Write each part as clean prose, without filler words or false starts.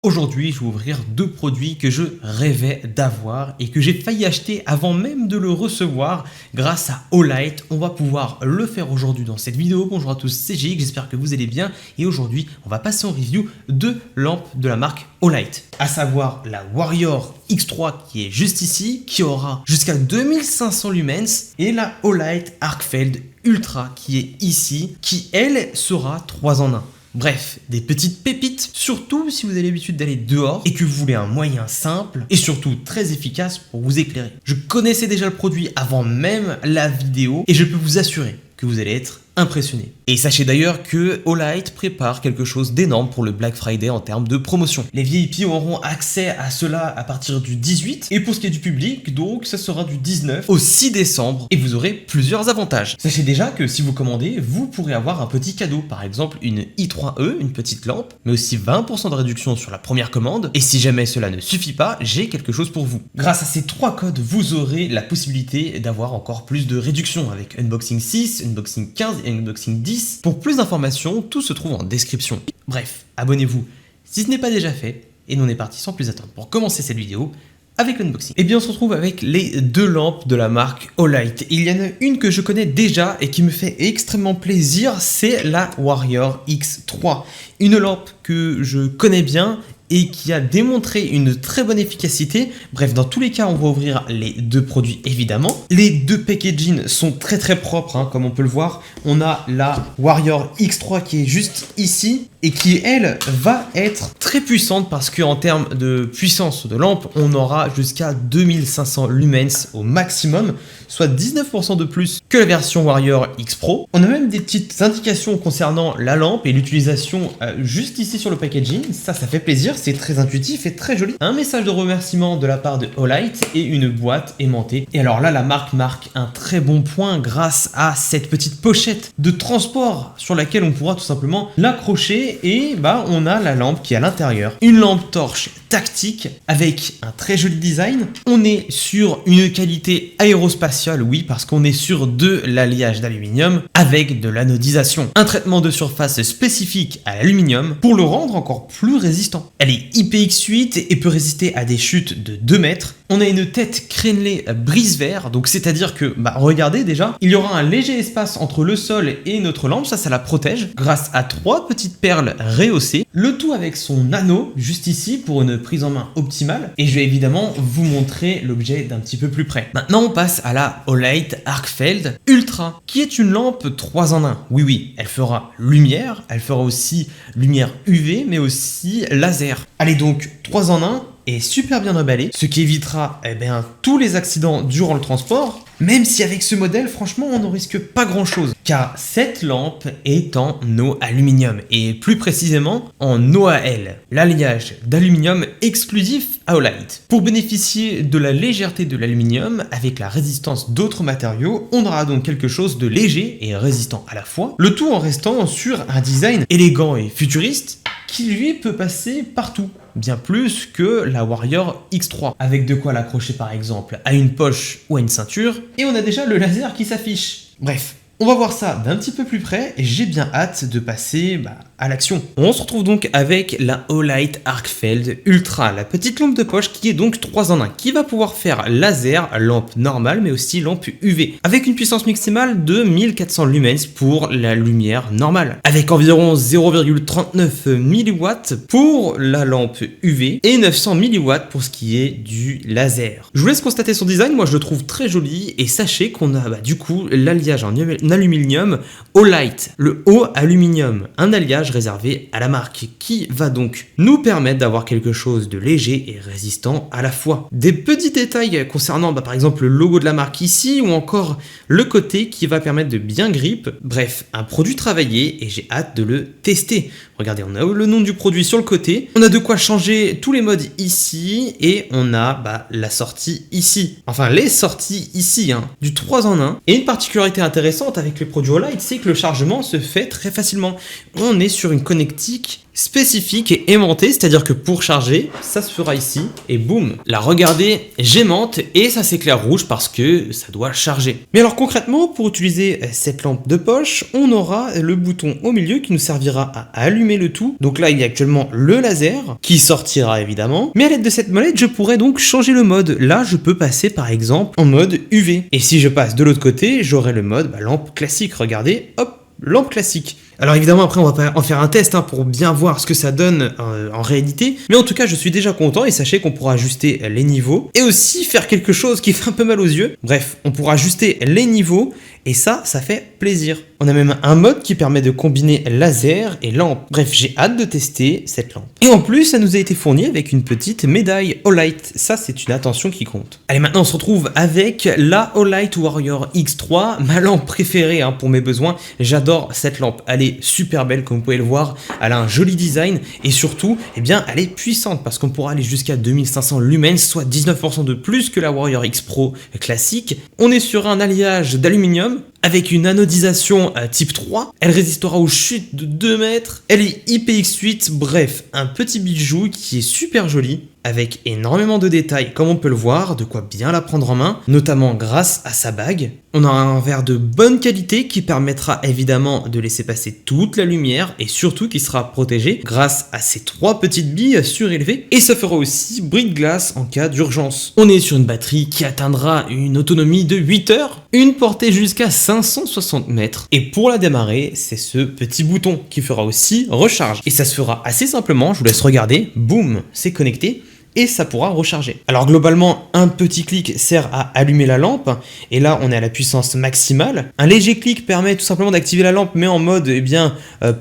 Aujourd'hui, je vais ouvrir deux produits que je rêvais d'avoir et que j'ai failli acheter avant même de le recevoir grâce à Olight. On va pouvoir le faire aujourd'hui dans cette vidéo. Bonjour à tous, c'est Gig, j'espère que vous allez bien. Et aujourd'hui, on va passer en review de lampes de la marque Olight, à savoir la Warrior X3 qui est juste ici, qui aura jusqu'à 2500 lumens, et la Olight Arcfeld Ultra qui est ici, qui elle sera 3 en 1. Bref, des petites pépites, surtout si vous avez l'habitude d'aller dehors et que vous voulez un moyen simple et surtout très efficace pour vous éclairer. Je connaissais déjà le produit avant même la vidéo et je peux vous assurer que vous allez être impressionné. Et sachez d'ailleurs que Olight prépare quelque chose d'énorme pour le Black Friday en termes de promotion. Les VIP auront accès à cela à partir du 18 et pour ce qui est du public, donc ça sera du 19 au 6 décembre et vous aurez plusieurs avantages. Sachez déjà que si vous commandez, vous pourrez avoir un petit cadeau, par exemple une i3E, une petite lampe, mais aussi 20% de réduction sur la première commande. Et si jamais cela ne suffit pas, j'ai quelque chose pour vous. Grâce à ces 3 codes, vous aurez la possibilité d'avoir encore plus de réduction avec Unboxing 6, Unboxing 15 et Unboxing 10. Pour plus d'informations, tout se trouve en description. Bref, abonnez-vous si ce n'est pas déjà fait, et nous on est parti sans plus attendre pour commencer cette vidéo avec l'unboxing. Et bien on se retrouve avec les deux lampes de la marque Olight. Il y en a une que je connais déjà et qui me fait extrêmement plaisir, c'est la Warrior X3. Une lampe que je connais bien et qui a démontré une très bonne efficacité. Bref, dans tous les cas, on va ouvrir les deux produits évidemment. Les deux packaging sont très propres, hein, comme on peut le voir. On a la Warrior X3 qui est juste ici et qui, elle, va être très puissante parce qu'en termes de puissance de lampe, on aura jusqu'à 2500 lumens au maximum, soit 19% de plus que la version Warrior X Pro. On a même des petites indications concernant la lampe et l'utilisation juste ici sur le packaging. Ça fait plaisir, c'est très intuitif et très joli. Un message de remerciement de la part de Olight et une boîte aimantée. Et alors là, la marque marque un très bon point grâce à cette petite pochette de transport sur laquelle on pourra tout simplement l'accrocher et on a la lampe qui est à l'intérieur. Une lampe torche tactique avec un très joli design. On est sur une qualité aérospatiale, oui, parce qu'on est sur de l'alliage d'aluminium avec de l'anodisation. Un traitement de surface spécifique à l'aluminium pour le rendre encore plus résistant. Elle est IPX8 et peut résister à des chutes de 2 mètres. On a une tête crénelée brise-verre, donc c'est-à-dire que, regardez déjà, il y aura un léger espace entre le sol et notre lampe, ça la protège, grâce à 3 petites perles rehaussées, le tout avec son anneau, juste ici, pour une prise en main optimale, et je vais évidemment vous montrer l'objet d'un petit peu plus près. Maintenant, on passe à la Olight Arcfeld Ultra, qui est une lampe 3 en 1. Oui, elle fera lumière, elle fera aussi lumière UV, mais aussi laser. Allez donc, 3 en 1, et super bien emballé, ce qui évitera tous les accidents durant le transport, même si avec ce modèle, franchement, on ne risque pas grand chose, car cette lampe est en no-aluminium, et plus précisément en NOAL, l'alliage d'aluminium exclusif à Olight. Pour bénéficier de la légèreté de l'aluminium, avec la résistance d'autres matériaux, on aura donc quelque chose de léger et résistant à la fois, le tout en restant sur un design élégant et futuriste, qui lui peut passer partout, bien plus que la Warrior X3, avec de quoi l'accrocher par exemple à une poche ou à une ceinture, et on a déjà le laser qui s'affiche. Bref, on va voir ça d'un petit peu plus près, et j'ai bien hâte de passer à l'action. On se retrouve donc avec la Olight Arcfeld Ultra, la petite lampe de poche qui est donc 3 en 1, qui va pouvoir faire laser, lampe normale, mais aussi lampe UV, avec une puissance maximale de 1400 lumens pour la lumière normale, avec environ 0,39 mW pour la lampe UV et 900 mW pour ce qui est du laser. Je vous laisse constater son design, moi je le trouve très joli, et sachez qu'on a du coup l'alliage en aluminium Olight, le haut aluminium, un alliage réservé à la marque qui va donc nous permettre d'avoir quelque chose de léger et résistant à la fois. Des petits détails concernant par exemple le logo de la marque ici ou encore le côté qui va permettre de bien grip. Bref, un produit travaillé et j'ai hâte de le tester. Regardez, on a le nom du produit sur le côté, on a de quoi changer tous les modes ici et on a la sortie ici. Enfin les sorties ici, du 3 en 1. Et une particularité intéressante avec les produits Olight, c'est que le chargement se fait très facilement. On est sur une connectique spécifique et aimantée, c'est-à-dire que pour charger, ça se fera ici, et boum, la regardez, j'aimante, et ça s'éclaire rouge parce que ça doit charger. Mais alors concrètement, pour utiliser cette lampe de poche, on aura le bouton au milieu qui nous servira à allumer le tout. Donc là, il y a actuellement le laser qui sortira évidemment, mais à l'aide de cette molette, je pourrais donc changer le mode. Là, je peux passer par exemple en mode UV. Et si je passe de l'autre côté, j'aurai le mode lampe classique. Regardez, hop, lampe classique. Alors évidemment après on va pas en faire un test pour bien voir ce que ça donne en réalité, mais en tout cas je suis déjà content et sachez qu'on pourra ajuster les niveaux et aussi faire quelque chose qui fait un peu mal aux yeux. Bref, on pourra ajuster les niveaux et ça fait plaisir. On a même un mode qui permet de combiner laser et lampe. Bref, j'ai hâte de tester cette lampe. Et en plus, ça nous a été fourni avec une petite médaille Olight. Ça, c'est une attention qui compte. Allez, maintenant, on se retrouve avec la Olight Warrior X3, ma lampe préférée pour mes besoins. J'adore cette lampe. Elle est super belle, comme vous pouvez le voir. Elle a un joli design et surtout, eh bien, elle est puissante parce qu'on pourra aller jusqu'à 2500 lumens, soit 19% de plus que la Warrior X Pro classique. On est sur un alliage d'aluminium avec une anodisation type 3, elle résistera aux chutes de 2 mètres, elle est IPX8, bref, un petit bijou qui est super joli, avec énormément de détails comme on peut le voir, de quoi bien la prendre en main, notamment grâce à sa bague. On a un verre de bonne qualité qui permettra évidemment de laisser passer toute la lumière et surtout qui sera protégé grâce à ces 3 petites billes surélevées et ça fera aussi bris de glace en cas d'urgence. On est sur une batterie qui atteindra une autonomie de 8 heures, une portée jusqu'à 560 mètres et pour la démarrer, c'est ce petit bouton qui fera aussi recharge. Et ça se fera assez simplement, je vous laisse regarder, boum, c'est connecté. Et ça pourra recharger. Alors globalement, un petit clic sert à allumer la lampe, et là on est à la puissance maximale. Un léger clic permet tout simplement d'activer la lampe, mais en mode,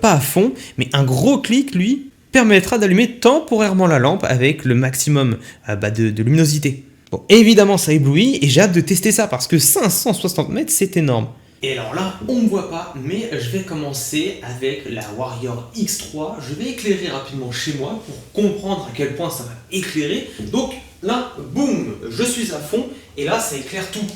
pas à fond, mais un gros clic, lui, permettra d'allumer temporairement la lampe avec le maximum de luminosité. Bon, évidemment ça éblouit, et j'ai hâte de tester ça, parce que 560 mètres, c'est énorme. Et alors là, on ne me voit pas, mais je vais commencer avec la Warrior X3. Je vais éclairer rapidement chez moi pour comprendre à quel point ça va éclairer. Donc là, boum, je suis à fond et là, ça éclaire tout.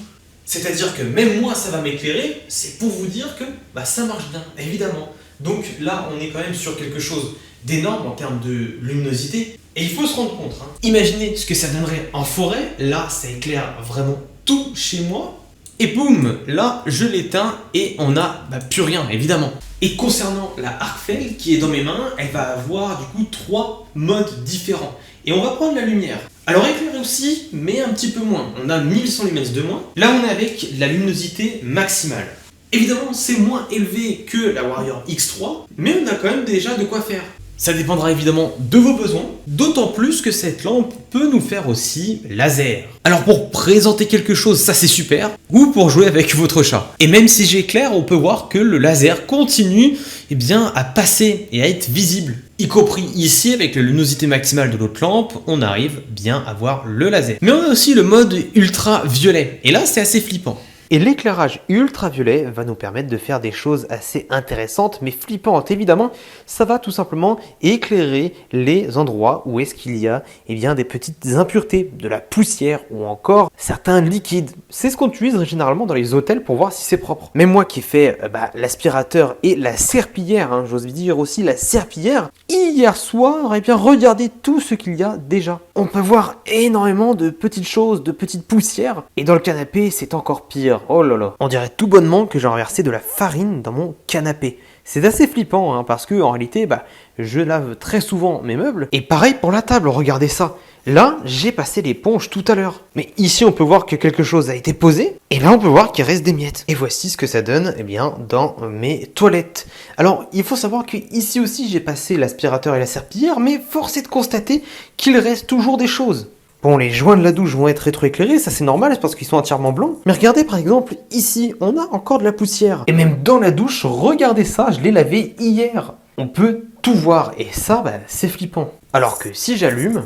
C'est-à-dire que même moi, ça va m'éclairer. C'est pour vous dire que ça marche bien, évidemment. Donc là, on est quand même sur quelque chose d'énorme en termes de luminosité. Et il faut se rendre compte. Imaginez ce que ça donnerait en forêt. Là, ça éclaire vraiment tout chez moi. Et boum, là je l'éteins et on n'a plus rien évidemment. Et concernant la Arcfell qui est dans mes mains, elle va avoir du coup 3 modes différents. Et on va prendre la lumière. Alors éclairée aussi, mais un petit peu moins. On a 1100 lumens de moins. Là on est avec la luminosité maximale. Évidemment c'est moins élevé que la Warrior X3, mais on a quand même déjà de quoi faire. Ça dépendra évidemment de vos besoins, d'autant plus que cette lampe peut nous faire aussi laser. Alors pour présenter quelque chose, ça c'est super, ou pour jouer avec votre chat. Et même si j'éclaire, on peut voir que le laser continue à passer et à être visible. Y compris ici, avec la luminosité maximale de l'autre lampe, on arrive bien à voir le laser. Mais on a aussi le mode ultraviolet, et là c'est assez flippant. Et l'éclairage ultraviolet va nous permettre de faire des choses assez intéressantes mais flippantes. Évidemment, ça va tout simplement éclairer les endroits où est-ce qu'il y a des petites impuretés, de la poussière ou encore certains liquides. C'est ce qu'on utilise généralement dans les hôtels pour voir si c'est propre. Même moi qui fais l'aspirateur et la serpillière, j'ose dire aussi la serpillière, hier soir, regardez tout ce qu'il y a déjà. On peut voir énormément de petites choses, de petites poussières et dans le canapé, c'est encore pire. Oh là là, on dirait tout bonnement que j'ai renversé de la farine dans mon canapé. C'est assez flippant parce que en réalité, je lave très souvent mes meubles. Et pareil pour la table, regardez ça. Là, j'ai passé l'éponge tout à l'heure. Mais ici, on peut voir que quelque chose a été posé. Et là, on peut voir qu'il reste des miettes. Et voici ce que ça donne dans mes toilettes. Alors, il faut savoir que ici aussi, j'ai passé l'aspirateur et la serpillière. Mais force est de constater qu'il reste toujours des choses. Bon, les joints de la douche vont être rétroéclairés, ça c'est normal, c'est parce qu'ils sont entièrement blancs. Mais regardez par exemple, ici, on a encore de la poussière. Et même dans la douche, regardez ça, je l'ai lavé hier. On peut tout voir, et ça, c'est flippant. Alors que si j'allume,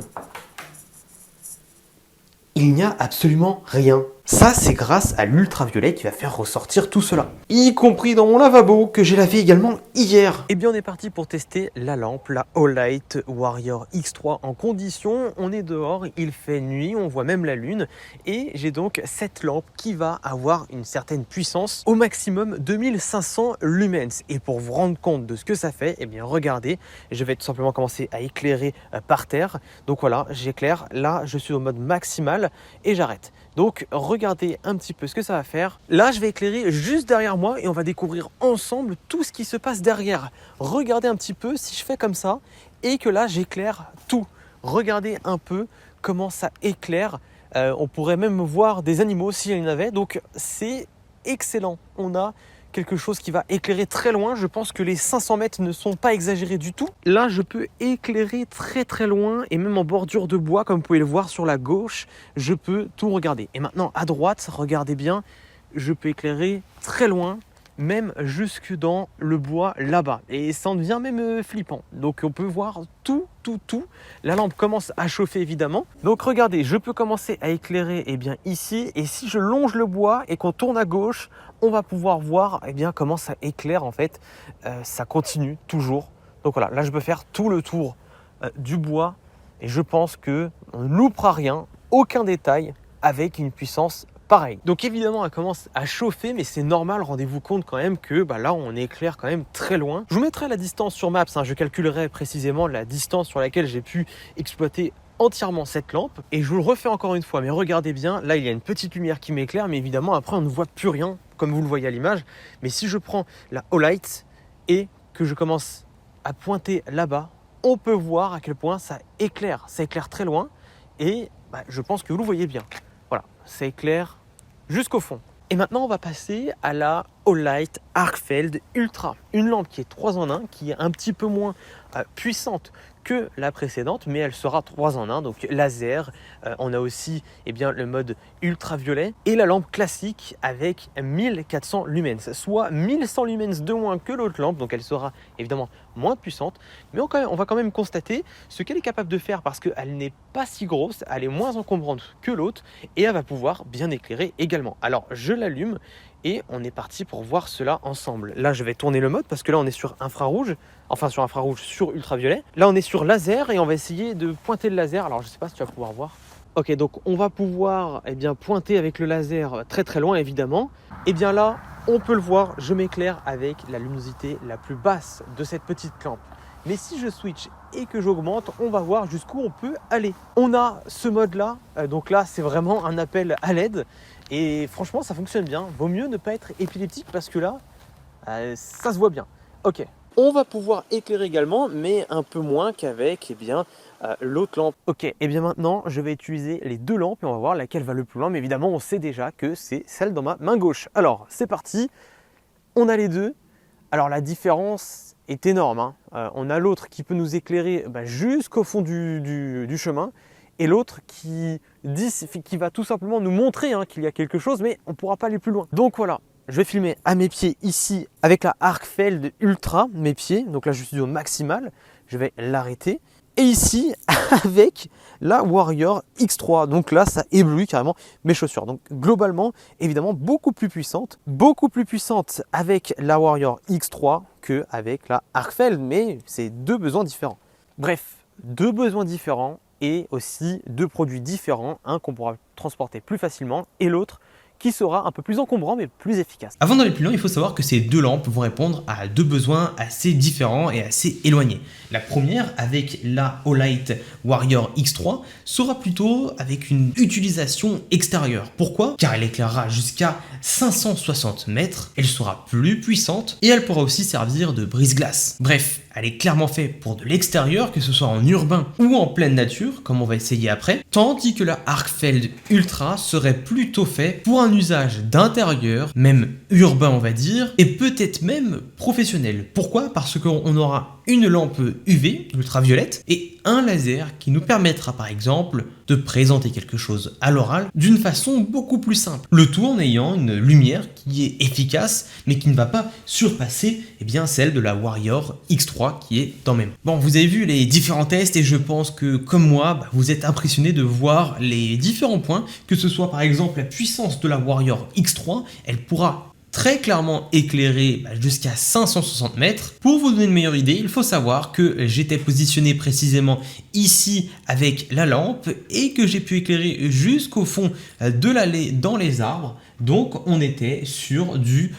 il n'y a absolument rien. Ça, c'est grâce à l'ultraviolet qui va faire ressortir tout cela. Y compris dans mon lavabo, que j'ai lavé également hier. Et bien, on est parti pour tester la lampe, la Olight Warrior X3 en condition. On est dehors, il fait nuit, on voit même la lune. Et j'ai donc cette lampe qui va avoir une certaine puissance, au maximum 2500 lumens. Et pour vous rendre compte de ce que ça fait, eh bien regardez, je vais tout simplement commencer à éclairer par terre. Donc voilà, j'éclaire, là je suis au mode maximal et j'arrête. Donc regardez un petit peu ce que ça va faire. Là je vais éclairer juste derrière moi et on va découvrir ensemble tout ce qui se passe derrière. Regardez un petit peu si je fais comme ça et que là j'éclaire tout. Regardez un peu comment ça éclaire. On pourrait même voir des animaux s'il y en avait. Donc c'est excellent. On a quelque chose qui va éclairer très loin. Je pense que les 500 mètres ne sont pas exagérés du tout. Là, je peux éclairer très très loin et même en bordure de bois, comme vous pouvez le voir sur la gauche, je peux tout regarder. Et maintenant, à droite, regardez bien, je peux éclairer très loin, même jusque dans le bois là-bas. Et ça en devient même flippant. Donc on peut voir tout. La lampe commence à chauffer évidemment. Donc regardez, je peux commencer à éclairer ici. Et si je longe le bois et qu'on tourne à gauche, on va pouvoir voir comment ça éclaire en fait. Ça continue toujours. Donc voilà, là je peux faire tout le tour du bois. Et je pense qu'on ne loupera rien, aucun détail avec une puissance pareil. Donc évidemment, elle commence à chauffer, mais c'est normal. Rendez-vous compte quand même que là, on éclaire quand même très loin. Je vous mettrai la distance sur Maps. Je calculerai précisément la distance sur laquelle j'ai pu exploiter entièrement cette lampe. Et je vous le refais encore une fois. Mais regardez bien, là, il y a une petite lumière qui m'éclaire. Mais évidemment, après, on ne voit plus rien, comme vous le voyez à l'image. Mais si je prends la Olight et que je commence à pointer là-bas, on peut voir à quel point ça éclaire. Ça éclaire très loin. Et je pense que vous le voyez bien. Voilà, ça éclaire jusqu'au fond. Et maintenant, on va passer à la Olight Arcfeld Ultra. Une lampe qui est 3 en 1, qui est un petit peu moins puissante que la précédente, mais elle sera 3 en 1, donc laser. On a aussi le mode ultraviolet et la lampe classique avec 1400 lumens, soit 1100 lumens de moins que l'autre lampe, donc elle sera évidemment moins puissante. Mais on va quand même constater ce qu'elle est capable de faire parce qu'elle n'est pas si grosse, elle est moins encombrante que l'autre et elle va pouvoir bien éclairer également. Alors je l'allume et on est parti pour voir cela ensemble. Là, je vais tourner le mode parce que là, on est sur infrarouge. Enfin, sur infrarouge, sur ultraviolet. Là, on est sur laser et on va essayer de pointer le laser. Alors, je ne sais pas si tu vas pouvoir voir. Ok, donc on va pouvoir pointer avec le laser très très loin, évidemment. Et bien là, on peut le voir, je m'éclaire avec la luminosité la plus basse de cette petite lampe. Mais si je switch et que j'augmente, on va voir jusqu'où on peut aller. On a ce mode-là, donc là, c'est vraiment un appel à l'aide. Et franchement, ça fonctionne bien. Vaut mieux ne pas être épileptique parce que là, ça se voit bien. Ok, on va pouvoir éclairer également, mais un peu moins qu'avec l'autre lampe. Ok, et bien maintenant, je vais utiliser les 2 lampes et on va voir laquelle va le plus loin. Mais évidemment, on sait déjà que c'est celle dans ma main gauche. Alors, c'est parti. On a les 2. Alors, la différence est énorme. On a l'autre qui peut nous éclairer jusqu'au fond du chemin. Et l'autre qui va tout simplement nous montrer qu'il y a quelque chose, mais on ne pourra pas aller plus loin. Donc voilà, je vais filmer à mes pieds ici avec la Arcfeld Ultra, mes pieds. Donc là, je suis au maximal. Je vais l'arrêter. Et ici, avec la Warrior X3. Donc là, ça éblouit carrément mes chaussures. Donc globalement, évidemment, beaucoup plus puissante avec la Warrior X3 qu'avec la Arcfeld. Mais c'est 2 besoins différents. Bref, 2 besoins différents. Et aussi 2 produits différents, un qu'on pourra transporter plus facilement et l'autre qui sera un peu plus encombrant mais plus efficace. Avant d'aller plus loin, il faut savoir que ces 2 lampes vont répondre à 2 besoins assez différents et assez éloignés. La première, avec la Olight Warrior X3, sera plutôt avec une utilisation extérieure. Pourquoi? Car elle éclairera jusqu'à 560 mètres, elle sera plus puissante et elle pourra aussi servir de brise-glace. Bref, elle est clairement faite pour de l'extérieur, que ce soit en urbain ou en pleine nature, comme on va essayer après, tandis que la Arcfeld Ultra serait plutôt fait pour un usage d'intérieur, même urbain on va dire, et peut-être même professionnel. Pourquoi? Parce qu'on aura une lampe UV, ultraviolette, et un laser qui nous permettra par exemple de présenter quelque chose à l'oral d'une façon beaucoup plus simple. Le tout en ayant une lumière qui est efficace mais qui ne va pas surpasser celle de la Warrior X3 qui est dans mes mains. Bon, vous avez vu les différents tests et je pense que comme moi, vous êtes impressionné de voir les différents points, que ce soit par exemple la puissance de la Warrior X3, elle pourra très clairement éclairé jusqu'à 560 mètres. Pour vous donner une meilleure idée, il faut savoir que j'étais positionné précisément ici avec la lampe et que j'ai pu éclairer jusqu'au fond de l'allée dans les arbres. Donc on était sur du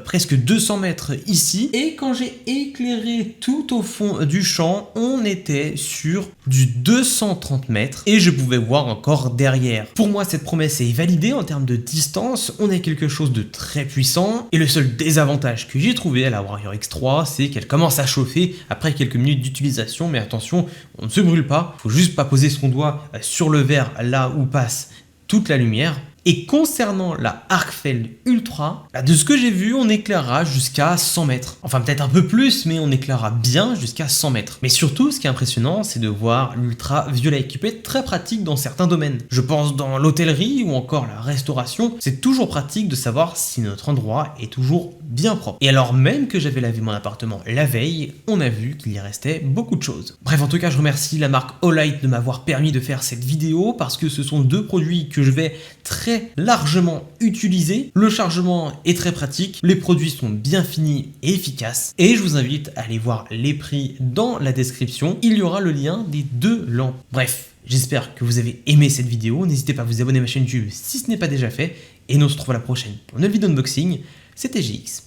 presque 200 mètres ici, et quand j'ai éclairé tout au fond du champ, on était sur du 230 mètres et je pouvais voir encore derrière. Pour moi, cette promesse est validée en termes de distance, on a quelque chose de très puissant, et le seul désavantage que j'ai trouvé à la Warrior X3, c'est qu'elle commence à chauffer après quelques minutes d'utilisation, mais attention, on ne se brûle pas, faut juste pas poser son doigt sur le verre là où passe toute la lumière. Et concernant la Arcfeld Ultra, de ce que j'ai vu, on éclairera jusqu'à 100 mètres. Enfin peut-être un peu plus, mais on éclairera bien jusqu'à 100 mètres. Mais surtout, ce qui est impressionnant, c'est de voir l'ultraviolet qui peut être très pratique dans certains domaines. Je pense dans l'hôtellerie ou encore la restauration, c'est toujours pratique de savoir si notre endroit est toujours bien propre. Et alors même que j'avais lavé mon appartement la veille, on a vu qu'il y restait beaucoup de choses. Bref, en tout cas, je remercie la marque Olight de m'avoir permis de faire cette vidéo parce que ce sont deux produits que je vais très largement utilisé. Le chargement est très pratique, les produits sont bien finis et efficaces, et je vous invite à aller voir les prix dans la description, il y aura le lien des deux lampes. Bref, j'espère que vous avez aimé cette vidéo, n'hésitez pas à vous abonner à ma chaîne YouTube si ce n'est pas déjà fait, et nous on se retrouve à la prochaine pour une nouvelle vidéo unboxing. C'était GX.